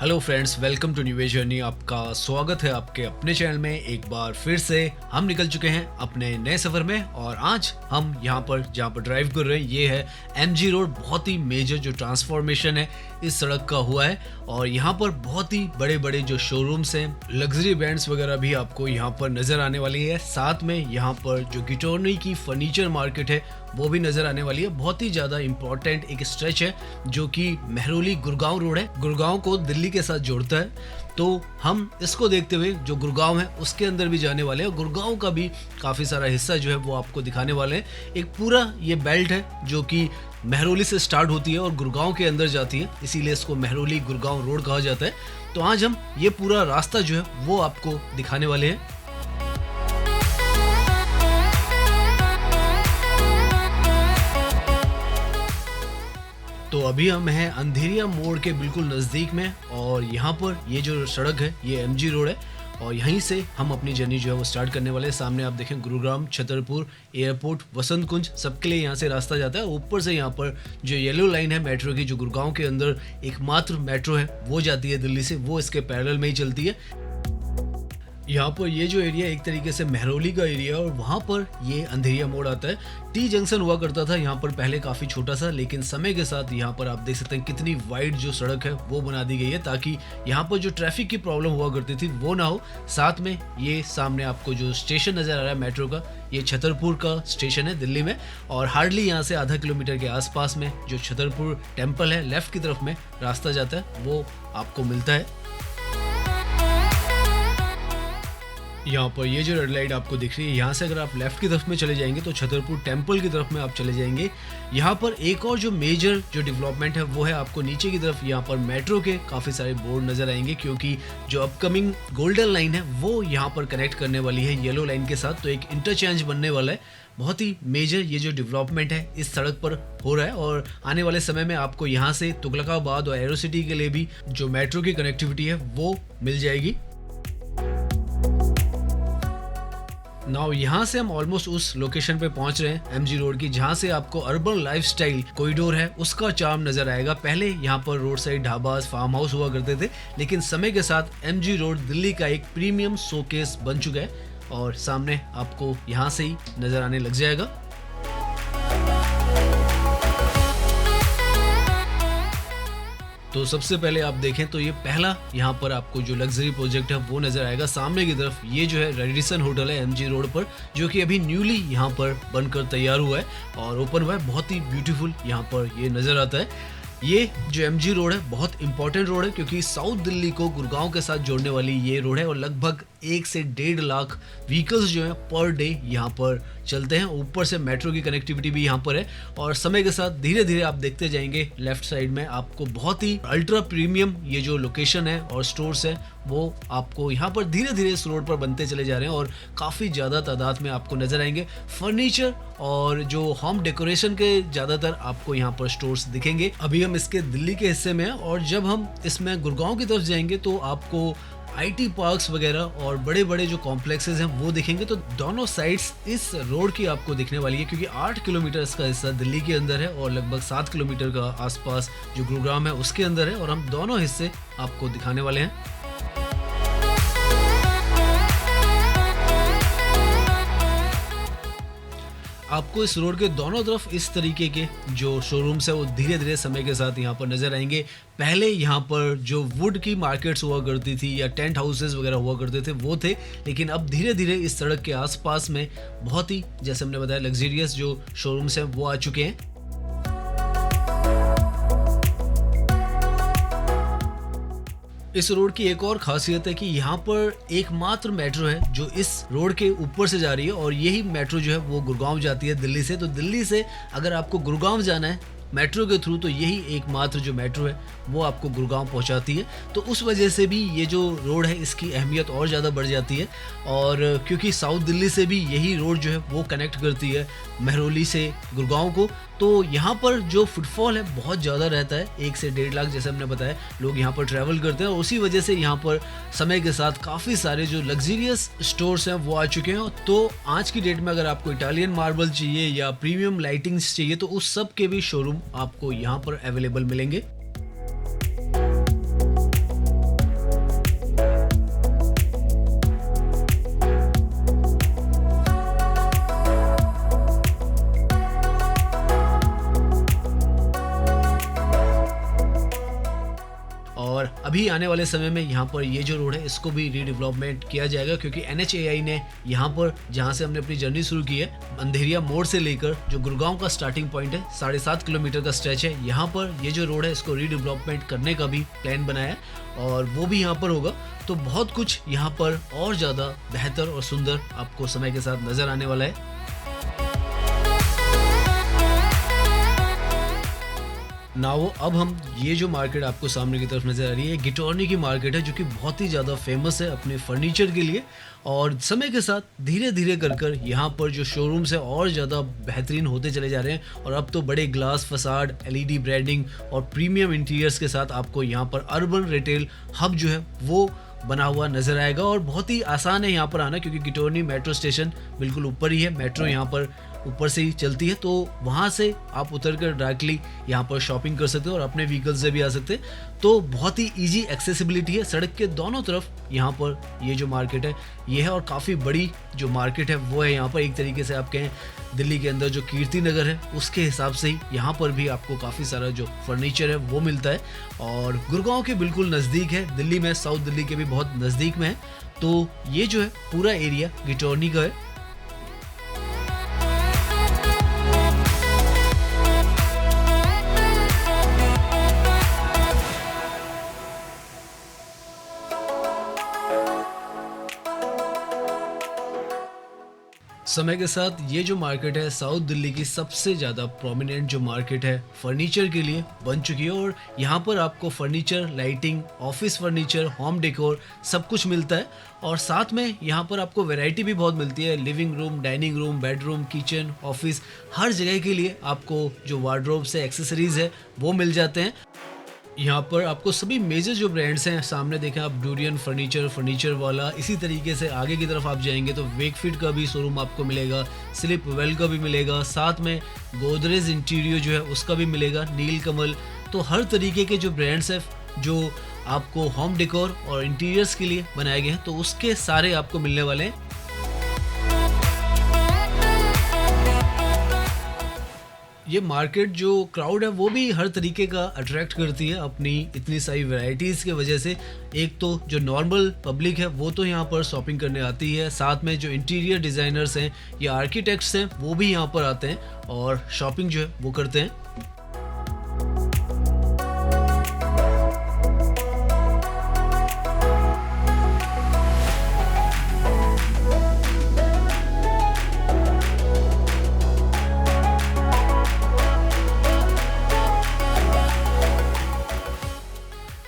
Hello friends, welcome to new way journey. आपका स्वागत है आपके अपने चैनल में। एक बार फिर से हम निकल चुके हैं अपने नए सफ़र में और आज हम यहाँ पर जहाँ पर ड्राइव कर रहे हैं ये है एमजी रोड। बहुत ही मेजर जो ट्रांसफॉर्मेशन है इस सड़क का हुआ है और यहाँ पर बहुत ही बड़े बड़े जो शोरूम्स हैं, लग्जरी ब्रांड्स वगैरह भी आपको यहाँ पर नज़र आने वाली है। साथ में यहाँ पर जो गिटोरनी की फर्नीचर मार्केट है वो भी नज़र आने वाली है। बहुत ही ज़्यादा इम्पोर्टेंट एक स्ट्रेच है जो कि महरौली गुड़गांव रोड है, गुड़गांव को दिल्ली के साथ जोड़ता है। तो हम इसको देखते हुए जो गुड़गांव है उसके अंदर भी जाने वाले हैं। गुड़गांव का भी काफ़ी सारा हिस्सा जो है वो आपको दिखाने वाले हैं। एक पूरा ये बेल्ट है जो कि महरौली से स्टार्ट होती है और गुड़गांव के अंदर जाती है, इसीलिए इसको महरौली गुड़गांव रोड कहा जाता है। तो आज हम ये पूरा रास्ता जो है वो आपको दिखाने वाले हैं। तो अभी हम हैं अंधेरिया मोड़ के बिल्कुल नज़दीक में और यहाँ पर ये जो सड़क है ये एमजी रोड है और यहीं से हम अपनी जर्नी जो है वो स्टार्ट करने वाले हैं। सामने आप देखें गुरुग्राम, छतरपुर, एयरपोर्ट, वसंत कुंज, सबके लिए यहाँ से रास्ता जाता है। ऊपर से यहाँ पर जो येलो लाइन है मेट्रो की, जो गुड़गांव के अंदर एकमात्र मेट्रो है वो जाती है दिल्ली से, वो इसके पैरेलल में ही चलती है। यहाँ पर ये जो एरिया एक तरीके से महरौली का एरिया है और वहाँ पर ये अंधेरिया मोड़ आता है। टी जंक्शन हुआ करता था यहाँ पर पहले काफ़ी छोटा सा, लेकिन समय के साथ यहाँ पर आप देख सकते हैं कितनी वाइड जो सड़क है वो बना दी गई है ताकि यहाँ पर जो ट्रैफिक की प्रॉब्लम हुआ करती थी वो ना हो। साथ में ये सामने आपको जो स्टेशन नज़र आ रहा है मेट्रो का, ये छतरपुर का स्टेशन है दिल्ली में और हार्डली यहाँ से आधा किलोमीटर के आसपास में जो छतरपुर टेम्पल है लेफ्ट की तरफ में रास्ता जाता है वो आपको मिलता है। यहाँ पर ये जो रेड लाइट आपको दिख रही है, यहाँ से अगर आप लेफ्ट की तरफ में चले जाएंगे तो छतरपुर टेम्पल की तरफ में आप चले जाएंगे। यहाँ पर एक और जो मेजर जो डेवलपमेंट है वो है आपको नीचे की तरफ यहाँ पर मेट्रो के काफ़ी सारे बोर्ड नज़र आएंगे क्योंकि जो अपकमिंग गोल्डन लाइन है वो यहाँ पर कनेक्ट करने वाली है येलो लाइन के साथ। तो एक इंटरचेंज बनने वाला है। बहुत ही मेजर ये जो डेवलपमेंट है इस सड़क पर हो रहा है और आने वाले समय में आपको यहाँ से तुगलकाबाद और एरोसिटी के लिए भी जो मेट्रो की कनेक्टिविटी है वो मिल जाएगी। नाउ यहाँ से हम ऑलमोस्ट उस लोकेशन पे पहुंच रहे हैं एमजी रोड की, जहाँ से आपको अर्बन लाइफस्टाइल कॉरिडोर है उसका चार्म नजर आएगा। पहले यहाँ पर road side dhabas, farm house हुआ करते थे, लेकिन समय के साथ एमजी रोड दिल्ली का एक प्रीमियम शोकेस बन चुका है और सामने आपको यहाँ से ही नजर आने लग जाएगा। तो सबसे पहले आप देखें तो ये पहला यहाँ पर आपको जो लग्जरी प्रोजेक्ट है वो नज़र आएगा। सामने की तरफ ये जो है रेडिसन होटल है एमजी रोड पर, जो कि अभी न्यूली यहाँ पर बनकर तैयार हुआ है और ओपन हुआ है। बहुत ही ब्यूटीफुल यहाँ पर ये नज़र आता है। ये जो एमजी रोड है बहुत इंपॉर्टेंट रोड है क्योंकि साउथ दिल्ली को गुड़गांव के साथ जोड़ने वाली ये रोड है और लगभग 1 से 1.5 लाख व्हीकल्स जो हैं पर डे यहाँ पर चलते हैं। ऊपर से मेट्रो की कनेक्टिविटी भी यहाँ पर है और समय के साथ धीरे धीरे आप देखते जाएंगे लेफ्ट साइड में आपको बहुत ही अल्ट्रा प्रीमियम ये जो लोकेशन है और स्टोर्स है वो आपको यहाँ पर धीरे धीरे इस रोड पर बनते चले जा रहे हैं और काफ़ी ज़्यादा तादाद में आपको नज़र आएंगे। फर्नीचर और जो होम डेकोरेशन के ज़्यादातर आपको यहाँ पर स्टोर्स दिखेंगे। अभी हम इसके दिल्ली के हिस्से में हैं और जब हम इसमें गुड़गांव की तरफ जाएंगे तो आपको आईटी पार्क्स वगैरह और बड़े बड़े जो कॉम्प्लेक्सेस हैं वो दिखेंगे। तो दोनों साइड्स इस रोड की आपको दिखने वाली है क्योंकि 8 किलोमीटर इसका हिस्सा दिल्ली के अंदर है और लगभग 7 किलोमीटर का आसपास जो गुरुग्राम है उसके अंदर है और हम दोनों हिस्से आपको दिखाने वाले हैं। आपको इस रोड के दोनों तरफ इस तरीके के जो शोरूम्स है वो धीरे धीरे समय के साथ यहाँ पर नज़र आएंगे। पहले यहाँ पर जो वुड की मार्केट्स हुआ करती थी या टेंट हाउसेस वगैरह हुआ करते थे वो थे, लेकिन अब धीरे धीरे इस सड़क के आसपास में बहुत ही, जैसे हमने बताया, लग्जरियस जो शोरूम्स हैं वो आ चुके हैं। इस रोड की एक और खासियत है कि यहाँ पर एकमात्र मेट्रो है जो इस रोड के ऊपर से जा रही है और यही मेट्रो जो है वो गुड़गांव जाती है दिल्ली से। तो दिल्ली से अगर आपको गुड़गांव जाना है मेट्रो के थ्रू तो यही एकमात्र जो मेट्रो है वो आपको गुड़गांव पहुंचाती है। तो उस वजह से भी ये जो रोड है इसकी अहमियत और ज़्यादा बढ़ जाती है और क्योंकि साउथ दिल्ली से भी यही रोड जो है वो कनेक्ट करती है महरौली से गुड़गांव को। तो यहाँ पर जो फुटफॉल है बहुत ज़्यादा रहता है, 1 से 1.5 लाख जैसे हमने बताया लोग यहाँ पर ट्रैवल करते हैं और उसी वजह से यहाँ पर समय के साथ काफ़ी सारे जो लग्जरियस स्टोर्स हैं वो आ चुके हैं। तो आज की डेट में अगर आपको इटालियन मार्बल चाहिए या प्रीमियम लाइटिंग्स चाहिए तो उस सब के भी शोरूम आपको यहाँ पर अवेलेबल मिलेंगे। अभी आने वाले समय में यहाँ पर ये जो रोड है इसको भी रीडेवलपमेंट किया जाएगा, क्योंकि NHAI ने यहाँ पर जहाँ से हमने अपनी जर्नी शुरू की है, अंधेरिया मोड़ से लेकर जो गुड़गांव का स्टार्टिंग पॉइंट है 7.5 किलोमीटर का स्ट्रेच है, यहाँ पर ये जो रोड है इसको रीडेवलपमेंट करने का भी प्लान बनाया है और वो भी यहाँ पर होगा। तो बहुत कुछ यहाँ पर और ज़्यादा बेहतर और सुंदर आपको समय के साथ नज़र आने वाला है। नाउ अब हम ये जो मार्केट आपको सामने की तरफ नज़र आ रही है, गिटॉर्नी की मार्केट है, जो कि बहुत ही ज़्यादा फेमस है अपने फर्नीचर के लिए और समय के साथ धीरे धीरे कर यहाँ पर जो शोरूम्स है और ज़्यादा बेहतरीन होते चले जा रहे हैं और अब तो बड़े ग्लास फसाड, LED ब्रांडिंग और प्रीमियम इंटीरियर्स के साथ आपको यहाँ पर अर्बन रिटेल हब जो है वो बना हुआ नज़र आएगा। और बहुत ही आसान है यहाँ पर आना, क्योंकि गिटॉर्नी मेट्रो स्टेशन बिल्कुल ऊपर ही है, मेट्रो यहाँ पर ऊपर से ही चलती है, तो वहाँ से आप उतर कर डायरेक्टली यहाँ पर शॉपिंग कर सकते हो और अपने व्हीकल से भी आ सकते हैं। तो बहुत ही इजी एक्सेसिबिलिटी है, सड़क के दोनों तरफ यहाँ पर ये जो मार्केट है ये है और काफ़ी बड़ी जो मार्केट है वो है यहाँ पर। एक तरीके से आप कहें दिल्ली के अंदर जो कीर्ति नगर है उसके हिसाब से ही यहाँ पर भी आपको काफ़ी सारा जो फर्नीचर है वो मिलता है और गुड़गांव के बिल्कुल नज़दीक है, दिल्ली में साउथ दिल्ली के भी बहुत नज़दीक में है। तो ये जो है पूरा एरिया गिटॉर्नी का है। समय के साथ ये जो मार्केट है साउथ दिल्ली की सबसे ज़्यादा प्रोमिनेंट जो मार्केट है फर्नीचर के लिए बन चुकी है और यहाँ पर आपको furniture, lighting, office furniture, home decor सब कुछ मिलता है और साथ में यहाँ पर आपको वैरायटी भी बहुत मिलती है। Living room, dining room, bedroom, kitchen, office, हर जगह के लिए आपको जो वार्डरोब से एक्सेसरीज है वो मिल जाते हैं। यहाँ पर आपको सभी मेजर जो ब्रांड्स हैं सामने देखें आप, डूरियन फर्नीचर, फर्नीचर वाला, इसी तरीके से आगे की तरफ आप जाएंगे तो वेकफील्ड का भी शोरूम आपको मिलेगा, स्लिप वेल का भी मिलेगा, साथ में गोदरेज इंटीरियर जो है उसका भी मिलेगा, नीलकमल। तो हर तरीके के जो ब्रांड्स हैं जो आपको होम डेकोर और इंटीरियर्स के लिए बनाए गए हैं तो उसके सारे आपको मिलने वाले हैं। ये मार्केट जो क्राउड है वो भी हर तरीके का अट्रैक्ट करती है अपनी इतनी सारी वैरायटीज़ के वजह से। एक तो जो नॉर्मल पब्लिक है वो तो यहाँ पर शॉपिंग करने आती है, साथ में जो इंटीरियर डिज़ाइनर्स हैं या आर्किटेक्ट्स हैं वो भी यहाँ पर आते हैं और शॉपिंग जो है वो करते हैं।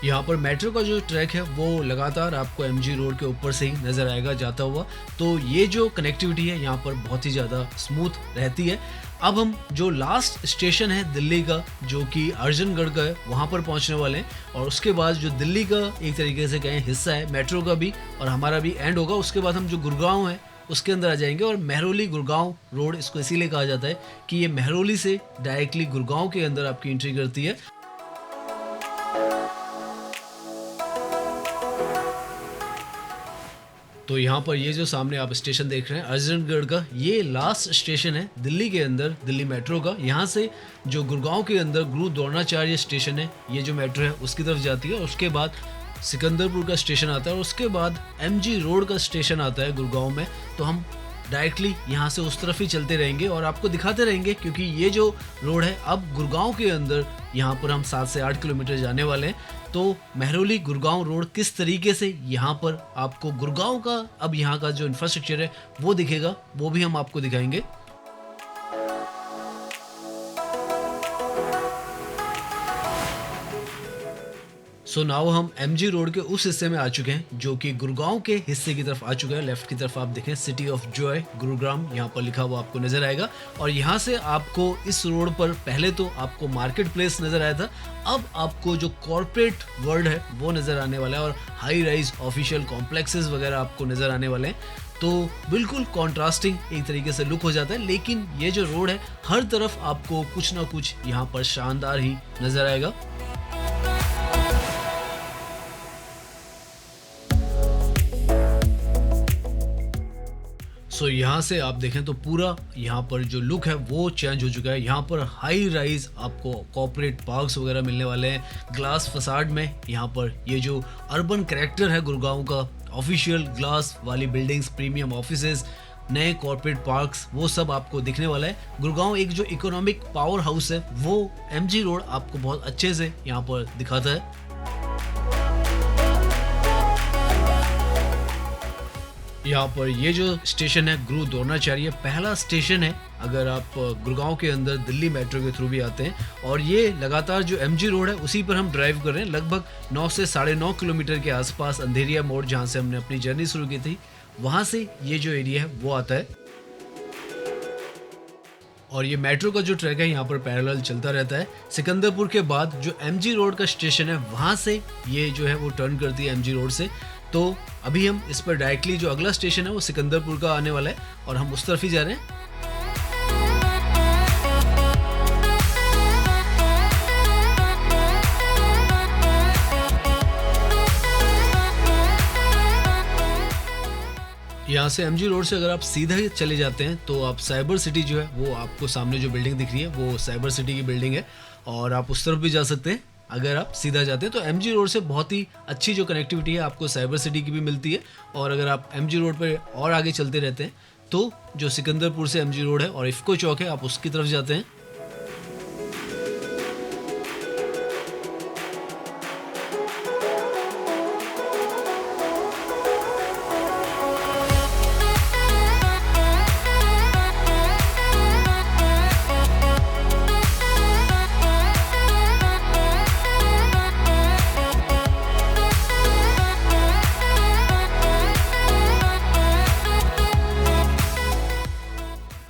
यहाँ पर मेट्रो का जो ट्रैक है वो लगातार आपको MG रोड के ऊपर से ही नज़र आएगा जाता हुआ, तो ये जो कनेक्टिविटी है यहाँ पर बहुत ही ज़्यादा स्मूथ रहती है। अब हम जो लास्ट स्टेशन है दिल्ली का जो कि अर्जनगढ़ का है वहाँ पर पहुँचने वाले हैं और उसके बाद जो दिल्ली का एक तरीके से कहें हिस्सा है मेट्रो का भी और हमारा भी एंड होगा। उसके बाद हम जो गुड़गांव है उसके अंदर आ जाएंगे और मेहरौली गुड़गांव रोड इसको इसीलिए कहा जाता है कि ये मेहरौली से डायरेक्टली गुड़गांव के अंदर आपकी एंट्री करती है। तो यहाँ पर ये जो सामने आप स्टेशन देख रहे हैं अर्जनगढ़ का, ये लास्ट स्टेशन है दिल्ली के अंदर दिल्ली मेट्रो का। यहाँ से जो गुड़गांव के अंदर गुरु द्रोणाचार्य स्टेशन है ये जो मेट्रो है उसकी तरफ जाती है और उसके बाद सिकंदरपुर का स्टेशन आता है और उसके बाद MG रोड का स्टेशन आता है गुड़गांव में। तो हम डायरेक्टली यहाँ से उस तरफ ही चलते रहेंगे और आपको दिखाते रहेंगे क्योंकि ये जो रोड है अब गुड़गांव के अंदर यहाँ पर हम 7 से 8 किलोमीटर जाने वाले हैं। तो मेहरौली गुड़गांव रोड किस तरीके से यहाँ पर आपको गुड़गांव का अब यहाँ का जो इंफ्रास्ट्रक्चर है वो दिखेगा वो भी हम आपको दिखाएंगे। सो नाउ हम MG रोड के उस हिस्से में आ चुके हैं जो कि गुड़गांव के हिस्से की तरफ आ चुका है। लेफ्ट की तरफ आप देखें सिटी ऑफ जॉय गुरुग्राम यहाँ पर लिखा हुआ आपको नजर आएगा और यहाँ से आपको इस रोड पर पहले तो आपको मार्केट प्लेस नजर आया था, अब आपको जो कॉर्पोरेट वर्ल्ड है वो नजर आने वाला है और हाई राइज ऑफिशियल कॉम्प्लेक्सेस वगैरह आपको नजर आने वाले हैं। तो बिल्कुल कॉन्ट्रास्टिंग एक तरीके से लुक हो जाता है, लेकिन ये जो रोड है हर तरफ आपको कुछ ना कुछ यहाँ पर शानदार ही नजर आएगा। सो यहाँ से आप देखें तो पूरा यहाँ पर जो लुक है वो चेंज हो चुका है। यहाँ पर हाई राइज आपको कॉर्पोरेट पार्क्स वगैरह मिलने वाले हैं। ग्लास फसाड में यहाँ पर ये जो अर्बन कैरेक्टर है गुड़गांव का, ऑफिशियल ग्लास वाली बिल्डिंग्स, प्रीमियम ऑफिसेज, नए कॉर्पोरेट पार्क्स, वो सब आपको दिखने वाला है। गुड़गांव एक जो इकोनॉमिक पावर हाउस है वो एमजी रोड आपको बहुत अच्छे से यहाँ पर दिखाता है। यहाँ पर ये जो स्टेशन है गुरु द्रोणाचार्य पहला स्टेशन है अगर आप गुड़गांव के अंदर दिल्ली मेट्रो के थ्रू भी आते हैं। और ये लगातार जो एमजी रोड है उसी पर हम ड्राइव कर रहे हैं। लगभग 9 से 9.5 किलोमीटर के आसपास अंधेरिया मोड़, जहाँ से हमने अपनी जर्नी शुरू की थी, वहाँ से ये जो एरिया है वो आता है। और ये मेट्रो का जो ट्रैक है यहाँ पर पैरेलल चलता रहता है। सिकंदरपुर के बाद जो एमजी रोड का स्टेशन है वहाँ से ये जो है वो टर्न करती है एमजी रोड से। तो अभी हम इस पर डायरेक्टली जो अगला स्टेशन है वो सिकंदरपुर का आने वाला है और हम उस तरफ ही जा रहे हैं। यहाँ से एमजी रोड से अगर आप सीधा ही चले जाते हैं तो आप साइबर सिटी जो है वो आपको सामने जो बिल्डिंग दिख रही है वो साइबर सिटी की बिल्डिंग है और आप उस तरफ भी जा सकते हैं। अगर आप सीधा जाते हैं तो एमजी रोड से बहुत ही अच्छी जो कनेक्टिविटी है आपको साइबर सिटी की भी मिलती है। और अगर आप एमजी रोड पर और आगे चलते रहते हैं तो जो सिकंदरपुर से एमजी रोड है और इफ्को चौक है आप उसकी तरफ जाते हैं।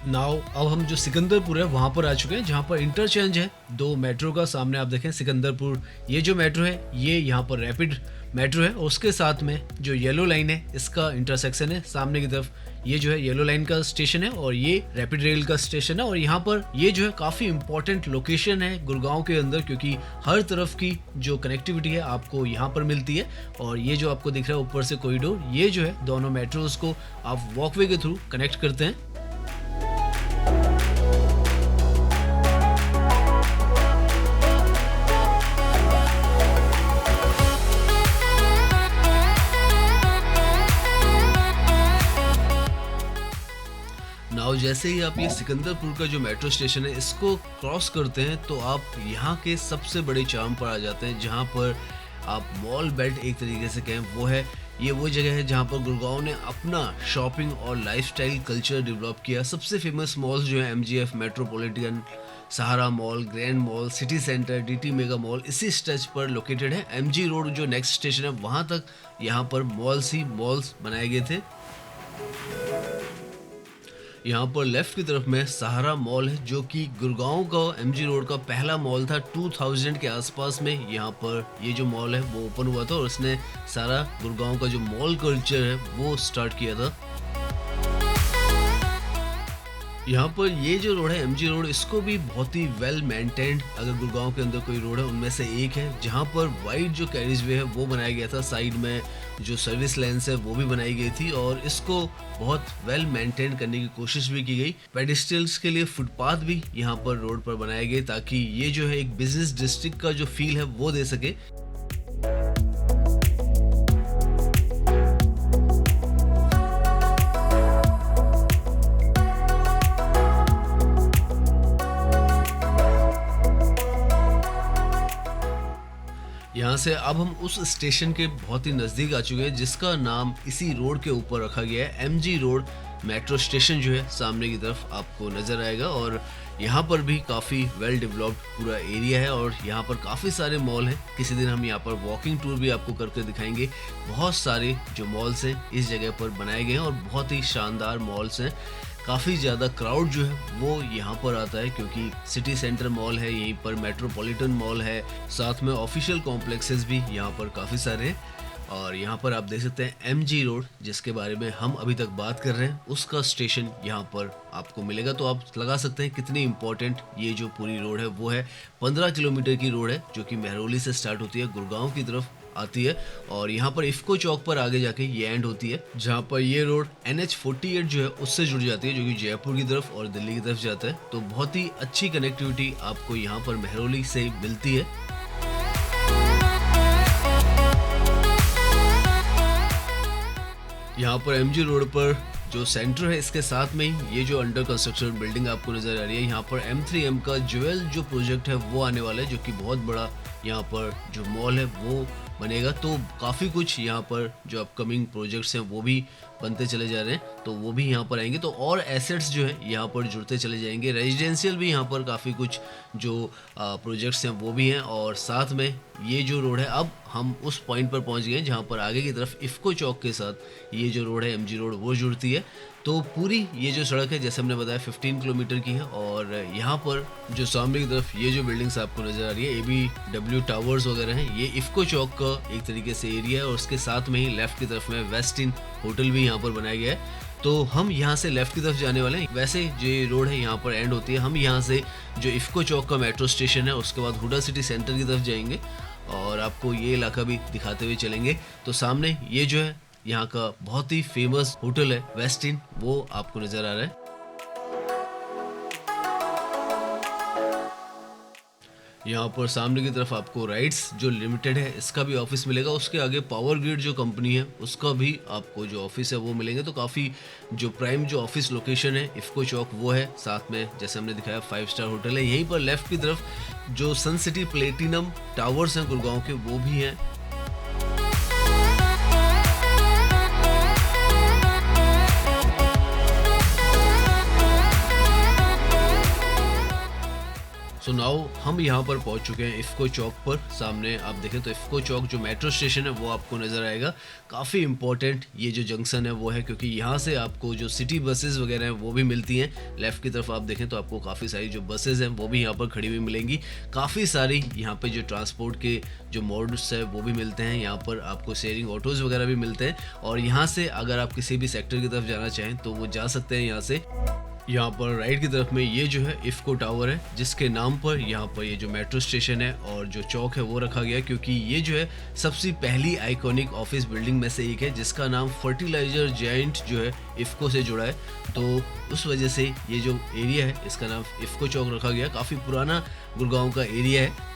नाउ अब हम जो सिकंदरपुर है वहाँ पर आ चुके हैं, जहाँ पर इंटरचेंज है दो मेट्रो का। सामने आप देखें सिकंदरपुर, ये जो मेट्रो है ये यहाँ पर रैपिड मेट्रो है और उसके साथ में जो येलो लाइन है इसका इंटरसेक्शन है। सामने की तरफ ये जो है येलो लाइन का स्टेशन है और ये रैपिड रेल का स्टेशन है। और यहाँ पर ये जो है काफ़ी इंपॉर्टेंट लोकेशन है गुड़गांव के अंदर, क्योंकि हर तरफ की जो कनेक्टिविटी है आपको यहाँ पर मिलती है। और ये जो आपको दिख रहा है ऊपर से कॉरिडोर, ये जो है दोनों मेट्रोज को आप वॉकवे के थ्रू कनेक्ट करते हैं। नाउ जैसे ही आप ये सिकंदरपुर का जो मेट्रो स्टेशन है इसको क्रॉस करते हैं तो आप यहाँ के सबसे बड़े चार्म पर आ जाते हैं, जहाँ पर आप मॉल बेल्ट एक तरीके से कहें वो है। ये वो जगह है जहाँ पर गुड़गांव ने अपना शॉपिंग और लाइफस्टाइल कल्चर डेवलप किया। सबसे फेमस मॉल्स जो है MGF, metropolitan, Sahara mall, grand mall, city centre, DT mega mall इसी स्ट्रेच पर लोकेटेड है। एमजी रोड जो नेक्स्ट स्टेशन है वहाँ तक यहाँ पर मॉल्स ही मॉल्स बनाए गए थे। यहाँ पर लेफ्ट की तरफ में सहारा मॉल है जो कि गुड़गांव का एमजी रोड का पहला मॉल था। 2000 के आसपास में यहाँ पर ये जो मॉल है वो ओपन हुआ था और उसने सारा गुड़गांव का जो मॉल कल्चर है वो स्टार्ट किया था। यहाँ पर ये जो रोड है एमजी रोड, इसको भी बहुत ही वेल मेंटेन्ड अगर गुड़गांव के अंदर कोई रोड है उनमें से एक है, जहाँ पर वाइड जो कैरिज वे है वो बनाया गया था। साइड में जो सर्विस लेन्स है वो भी बनाई गई थी और इसको बहुत वेल मेंटेन करने की कोशिश भी की गई। पेडिस्ट्रियल्स के लिए फुटपाथ भी यहाँ पर रोड पर बनाए गए ताकि ये जो है एक बिजनेस डिस्ट्रिक्ट का जो फील है वो दे सके। यहाँ से अब हम उस स्टेशन के बहुत ही नज़दीक आ चुके हैं जिसका नाम इसी रोड के ऊपर रखा गया है। एमजी रोड मेट्रो स्टेशन जो है सामने की तरफ आपको नज़र आएगा और यहाँ पर भी काफ़ी वेल डेवलप्ड पूरा एरिया है और यहाँ पर काफ़ी सारे मॉल हैं। किसी दिन हम यहाँ पर वॉकिंग टूर भी आपको करके दिखाएंगे। बहुत सारे जो मॉल्स हैं इस जगह पर बनाए गए हैं और बहुत ही शानदार मॉल्स हैं। काफ़ी ज़्यादा क्राउड जो है वो यहाँ पर आता है क्योंकि सिटी सेंटर मॉल है, यहीं पर मेट्रोपॉलिटन मॉल है, साथ में ऑफिशियल कॉम्प्लेक्सेस भी यहाँ पर काफ़ी सारे हैं। और यहाँ पर आप देख सकते हैं एमजी रोड जिसके बारे में हम अभी तक बात कर रहे हैं उसका स्टेशन यहाँ पर आपको मिलेगा। तो आप लगा सकते हैं कितनी इम्पोर्टेंट ये जो पूरी रोड है वो है। 15 किलोमीटर की रोड है जो कि महरौली से स्टार्ट होती है, गुड़गांव की तरफ आती है और यहाँ पर इफ्को चौक पर आगे जाके ये एंड होती है, जहाँ पर ये रोड NH48 जो है उससे जुड़ जाती है, जो कि जयपुर की तरफ और दिल्ली की तरफ जाता है। तो बहुत ही अच्छी कनेक्टिविटी आपको यहाँ पर महरौली से मिलती है। यहाँ पर MG रोड पर जो सेंटर है इसके साथ में ही ये जो अंडर कंस्ट्रक्शन बिल्डिंग आपको नजर आ रही है, यहाँ पर M3M का ज्वेल जो प्रोजेक्ट है वो आने वाला है, जो कि बहुत बड़ा यहाँ पर जो मॉल है वो बनेगा। तो काफ़ी कुछ यहाँ पर जो अपकमिंग प्रोजेक्ट्स हैं वो भी बनते चले जा रहे हैं, तो वो भी यहाँ पर आएंगे। तो और एसेट्स जो है यहाँ पर जुड़ते चले जाएंगे। रेजिडेंशियल भी यहाँ पर काफ़ी कुछ जो प्रोजेक्ट्स हैं वो भी हैं, और साथ में ये जो रोड है, अब हम उस पॉइंट पर पहुँच गए जहाँ पर आगे की तरफ इफ्को चौक के साथ ये जो रोड है MG रोड वो जुड़ती है। तो पूरी ये जो सड़क है जैसे हमने बताया 15 किलोमीटर की है, और यहाँ पर जो सामने की तरफ ये जो बिल्डिंग्स आपको नज़र आ रही है ABW टावर्स वगैरह हैं, ये इफ्को चौक का एक तरीके से एरिया है, और उसके साथ में ही लेफ्ट की तरफ में वेस्टिन होटल भी यहाँ पर बनाया गया है। तो हम यहाँ से लेफ्ट की तरफ जाने वाले हैं। वैसे जो ये रोड है यहाँ पर एंड होती है, हम यहाँ से जो इफ्को चौक का मेट्रो स्टेशन है उसके बाद हुडा सिटी सेंटर की तरफ जाएंगे और आपको ये इलाका भी दिखाते हुए चलेंगे। तो सामने ये जो है यहाँ का बहुत ही फेमस होटल है वेस्टिन, वो आपको नजर आ रहा है। यहाँ पर सामने की तरफ आपको राइट्स जो लिमिटेड है इसका भी ऑफिस मिलेगा, उसके आगे पावर ग्रिड जो कंपनी है उसका भी आपको जो ऑफिस है वो मिलेंगे। तो काफ़ी जो प्राइम जो ऑफिस लोकेशन है इफ्को चौक वो है, साथ में जैसे हमने दिखाया 5 स्टार होटल है। यहीं पर लेफ्ट की तरफ जो सन सिटी प्लेटिनम टावर्स हैं गुड़गांव के वो भी हैं। सो नाउ हम यहाँ पर पहुँच चुके हैं इफ्को चौक पर। सामने आप देखें तो इफ्को चौक जो मेट्रो स्टेशन है वो आपको नज़र आएगा। काफ़ी इंपॉर्टेंट ये जो जंक्शन है वो है, क्योंकि यहाँ से आपको जो सिटी बसेस वगैरह हैं वो भी मिलती हैं। लेफ़्ट की तरफ आप देखें तो आपको काफ़ी सारी जो बसेस हैं वो भी यहाँ पर खड़ी हुई मिलेंगी। काफ़ी सारी यहाँ पर जो ट्रांसपोर्ट के जो मोड्स है वो भी मिलते हैं। यहाँ पर आपको शेयरिंग ऑटोज़ वगैरह भी मिलते हैं, और यहाँ से अगर आप किसी भी सेक्टर की तरफ जाना चाहें तो वो जा सकते हैं यहाँ से। यहाँ पर राइट की तरफ में ये जो है इफ्को टावर है, जिसके नाम पर यहाँ पर ये जो मेट्रो स्टेशन है और जो चौक है वो रखा गया, क्योंकि ये जो है सबसे पहली आइकॉनिक ऑफिस बिल्डिंग में से एक है जिसका नाम फर्टिलाइजर जायंट जो है इफ्को से जुड़ा है। तो उस वजह से ये जो एरिया है इसका नाम इफ्को चौक रखा गया। काफ़ी पुराना गुड़गांव का एरिया है।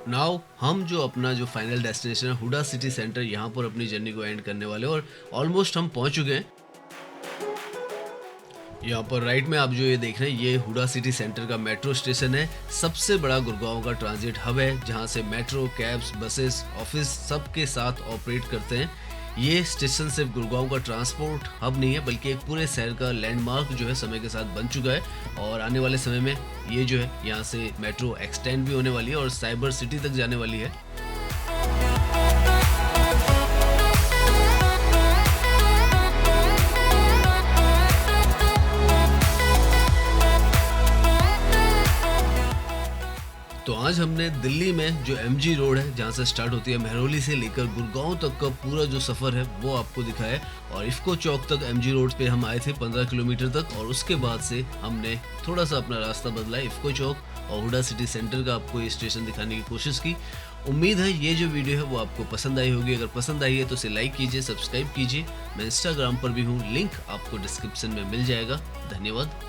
नाउ हम जो अपना जो फाइनल डेस्टिनेशन है हुडा सिटी सेंटर, यहाँ पर अपनी जर्नी को एंड करने वाले, और ऑलमोस्ट हम पहुँच चुके हैं। यहाँ पर राइट में आप जो ये देख रहे हैं ये हुडा सिटी सेंटर का मेट्रो स्टेशन है। सबसे बड़ा गुड़गांव का ट्रांजिट हब है, जहाँ से मेट्रो, कैब्स, बसेस, ऑफिस सब के साथ ऑपरेट करते हैं। ये स्टेशन सिर्फ गुड़गांव का ट्रांसपोर्ट हब नहीं है, बल्कि एक पूरे शहर का लैंडमार्क जो है समय के साथ बन चुका है, और आने वाले समय में ये जो है यहाँ से मेट्रो एक्सटेंड भी होने वाली है और साइबर सिटी तक जाने वाली है। तो आज हमने दिल्ली में जो MG रोड है जहाँ से स्टार्ट होती है महरौली से लेकर गुड़गांव तक का पूरा जो सफ़र है वो आपको दिखाया, और इफ्को चौक तक MG रोड पे हम आए थे 15 किलोमीटर तक, और उसके बाद से हमने थोड़ा सा अपना रास्ता बदला, इफ्को चौक और हुडा सिटी सेंटर का आपको ये स्टेशन दिखाने की कोशिश की। उम्मीद है ये जो वीडियो है वो आपको पसंद आई होगी। अगर पसंद आई है तो इसे लाइक कीजिए, सब्सक्राइब कीजिए। मैं इंस्टाग्राम पर भी हूँ, लिंक आपको डिस्क्रिप्शन में मिल जाएगा। धन्यवाद।